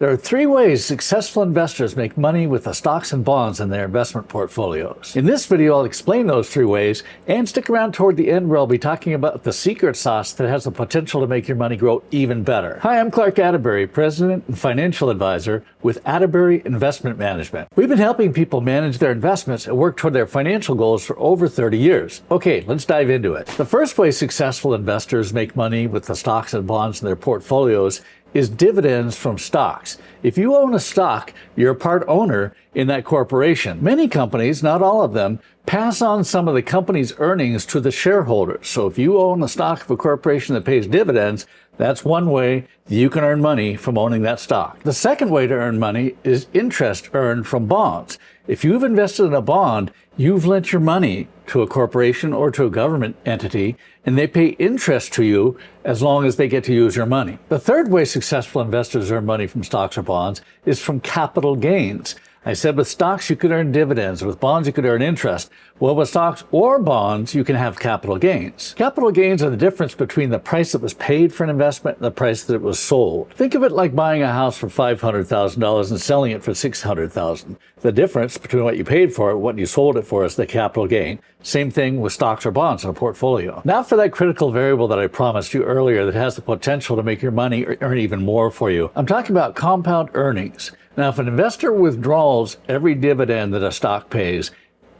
There are three ways successful investors make money with the stocks and bonds in their investment portfolios. In this video, I'll explain those three ways, and stick around toward the end where I'll be talking about the secret sauce that has the potential to make your money grow even better. Hi, I'm Clark Atterbury, President and Financial Advisor with Atterbury Investment Management. We've been helping people manage their investments and work toward their financial goals for over 30 years. Okay, let's dive into it. The first way successful investors make money with the stocks and bonds in their portfolios is dividends from stocks. If you own a stock, you're a part owner in that corporation. Many companies, not all of them, pass on some of the company's earnings to the shareholders. So if you own a stock of a corporation that pays dividends, that's one way that you can earn money from owning that stock. The second way to earn money is interest earned from bonds. If you've invested in a bond, you've lent your money to a corporation or to a government entity, and they pay interest to you as long as they get to use your money. The third way successful investors earn money from stocks or bonds is from capital gains. I said with stocks you could earn dividends, with bonds you could earn interest. Well, with stocks or bonds you can have capital gains. Capital gains are the difference between the price that was paid for an investment and the price that it was sold. Think of it like buying a house for $500,000 and selling it for $600,000. The difference between what you paid for it and what you sold it for is the capital gain. Same thing with stocks or bonds in a portfolio. Now for that critical variable that I promised you earlier that has the potential to make your money earn even more for you. I'm talking about compound earnings. Now, if an investor withdraws every dividend that a stock pays,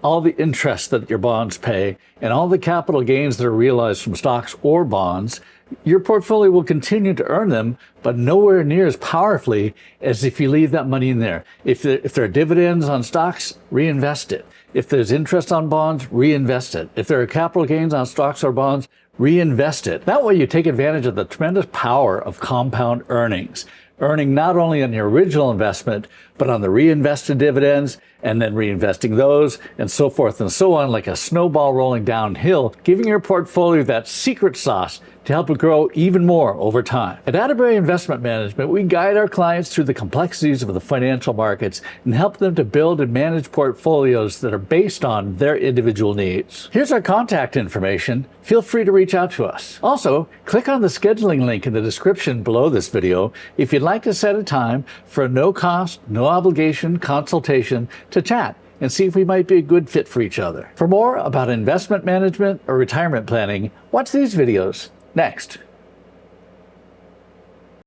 all the interest that your bonds pay, and all the capital gains that are realized from stocks or bonds, your portfolio will continue to earn them, but nowhere near as powerfully as if you leave that money in there. If there are dividends on stocks, reinvest it. If there's interest on bonds, reinvest it. If there are capital gains on stocks or bonds, reinvest it. That way you take advantage of the tremendous power of compound earnings. Earning not only on your original investment, but on the reinvested dividends, and then reinvesting those, and so forth and so on, like a snowball rolling downhill, giving your portfolio that secret sauce to help it grow even more over time. At Atterbury Investment Management, we guide our clients through the complexities of the financial markets and help them to build and manage portfolios that are based on their individual needs. Here's our contact information. Feel free to reach out to us. Also, click on the scheduling link in the description below this video if you'd like to set a time for a no-cost, no-obligation consultation to chat and see if we might be a good fit for each other. For more about investment management or retirement planning, watch these videos next.